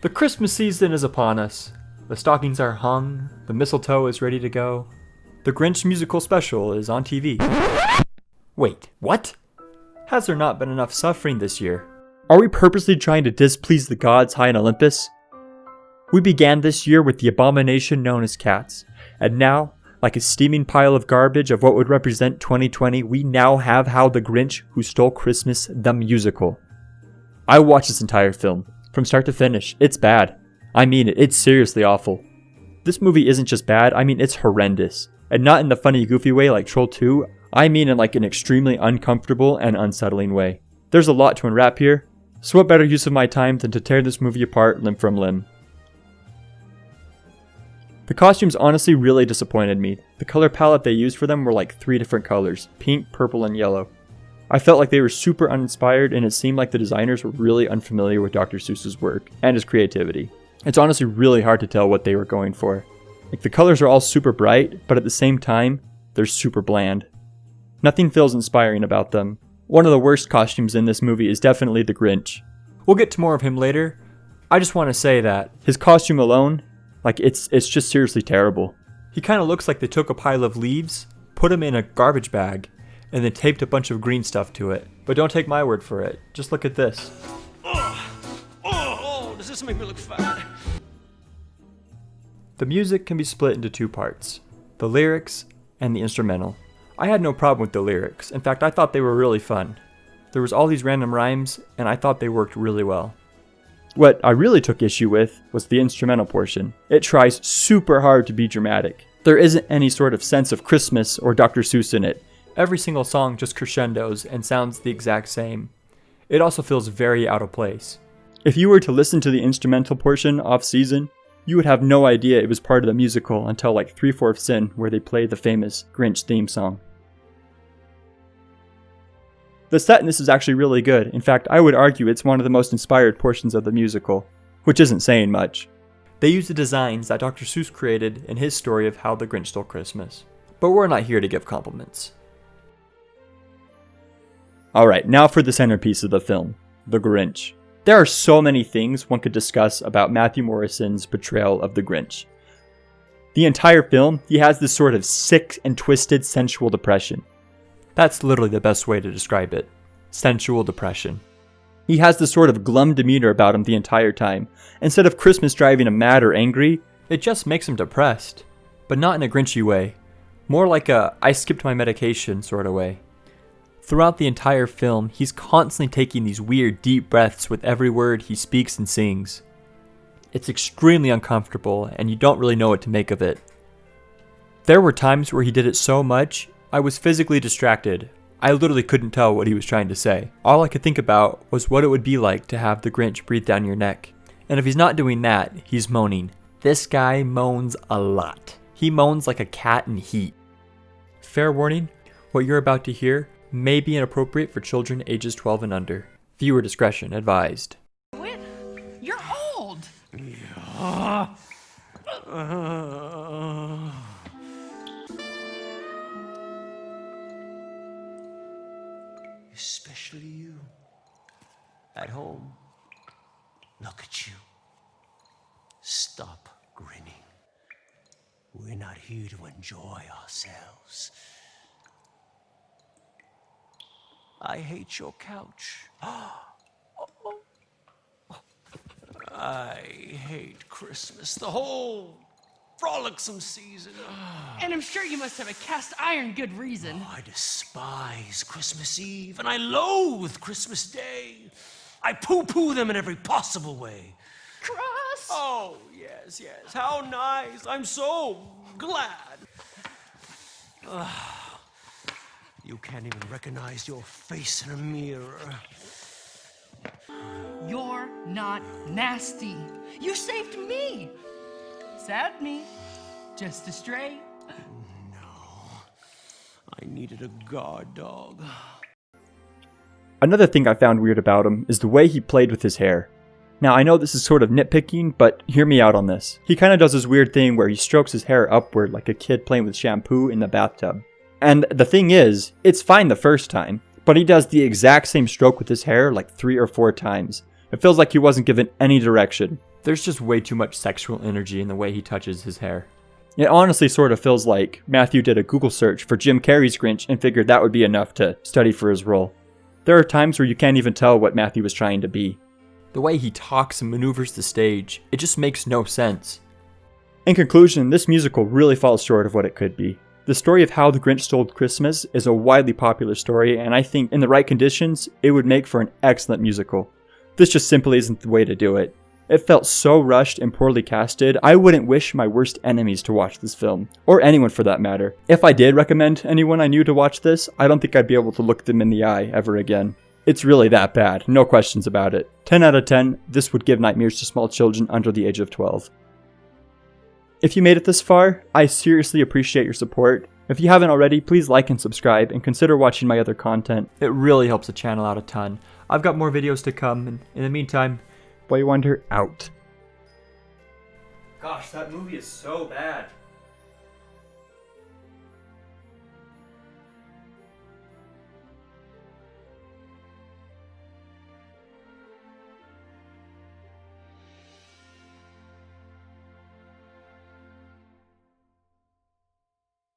The Christmas season is upon us. The stockings are hung, the mistletoe is ready to go. The Grinch Musical special is on TV. Wait, what? Has there not been enough suffering this year? Are we purposely trying to displease the gods high in Olympus? We began this year with the abomination known as cats, and now, like a steaming pile of garbage of what would represent 2020, we now have How the Grinch Who Stole Christmas, the musical. I watched this entire film, from start to finish. It's bad. I mean it, it's seriously awful. This movie isn't just bad, I mean it's horrendous. And not in the funny goofy way like Troll 2, I mean in like an extremely uncomfortable and unsettling way. There's a lot to unwrap here, so what better use of my time than to tear this movie apart limb from limb. The costumes honestly really disappointed me. The color palette they used for them were like 3 different colors, pink, purple, and yellow. I felt like they were super uninspired, and it seemed like the designers were really unfamiliar with Dr. Seuss's work and his creativity. It's honestly really hard to tell what they were going for. Like, the colors are all super bright, but at the same time, they're super bland. Nothing feels inspiring about them. One of the worst costumes in this movie is definitely the Grinch. We'll get to more of him later. I just want to say that his costume alone, like, it's just seriously terrible. He kind of looks like they took a pile of leaves, put them in a garbage bag, and then taped a bunch of green stuff to it. But don't take my word for it. Just look at this. Does this make me look fat? The music can be split into 2 parts, the lyrics and the instrumental. I had no problem with the lyrics. In fact, I thought they were really fun. There was all these random rhymes, and I thought they worked really well. What I really took issue with was the instrumental portion. It tries super hard to be dramatic. There isn't any sort of sense of Christmas or Dr. Seuss in it. Every single song just crescendos and sounds the exact same. It also feels very out of place. If you were to listen to the instrumental portion off-season, you would have no idea it was part of the musical until like 3/4 in, where they play the famous Grinch theme song. The set in this is actually really good. In fact, I would argue it's one of the most inspired portions of the musical, which isn't saying much. They use the designs that Dr. Seuss created in his story of How the Grinch Stole Christmas. But we're not here to give compliments. Alright, now for the centerpiece of the film, the Grinch. There are so many things one could discuss about Matthew Morrison's portrayal of the Grinch. The entire film, he has this sort of sick and twisted sensual depression. That's literally the best way to describe it. Sensual depression. He has this sort of glum demeanor about him the entire time. Instead of Christmas driving him mad or angry, it just makes him depressed. But not in a Grinchy way. More like a I skipped my medication sort of way. Throughout the entire film, he's constantly taking these weird deep breaths with every word he speaks and sings. It's extremely uncomfortable, and you don't really know what to make of it. There were times where he did it so much, I was physically distracted. I literally couldn't tell what he was trying to say. All I could think about was what it would be like to have the Grinch breathe down your neck. And if he's not doing that, he's moaning. This guy moans a lot. He moans like a cat in heat. Fair warning, what you're about to hear may be inappropriate for children ages 12 and under. Viewer discretion advised. Quit. You're old. Especially you. At home. Look at you. Stop grinning. We're not here to enjoy ourselves. I hate your couch. I hate Christmas. The whole frolicsome season. And I'm sure you must have a cast iron good reason. I despise Christmas Eve, and I loathe Christmas Day. I poo-poo them in every possible way. Cross! Oh, yes, yes. How nice. I'm so glad. You can't even recognize your face in a mirror. You're not nasty. You saved me. Sad me. Just a stray. I needed a guard dog. Another thing I found weird about him is the way he played with his hair. Now I know this is sort of nitpicking, but hear me out on this. He kind of does this weird thing where he strokes his hair upward like a kid playing with shampoo in the bathtub. And the thing is, it's fine the first time, but he does the exact same stroke with his hair like 3 or 4 times. It feels like he wasn't given any direction. There's just way too much sexual energy in the way he touches his hair. It honestly sort of feels like Matthew did a Google search for Jim Carrey's Grinch and figured that would be enough to study for his role. There are times where you can't even tell what Matthew was trying to be. The way he talks and maneuvers the stage, it just makes no sense. In conclusion, this musical really falls short of what it could be. The story of how the Grinch stole Christmas is a widely popular story, and I think in the right conditions, it would make for an excellent musical. This just simply isn't the way to do it. It felt so rushed and poorly casted, I wouldn't wish my worst enemies to watch this film, or anyone for that matter. If I did recommend anyone I knew to watch this, I don't think I'd be able to look them in the eye ever again. It's really that bad, no questions about it. 10 out of 10, this would give nightmares to small children under the age of 12. If you made it this far, I seriously appreciate your support. If you haven't already, please like and subscribe, and consider watching my other content. It really helps the channel out a ton. I've got more videos to come, and in the meantime, Boy Wonder out. Gosh, that movie is so bad.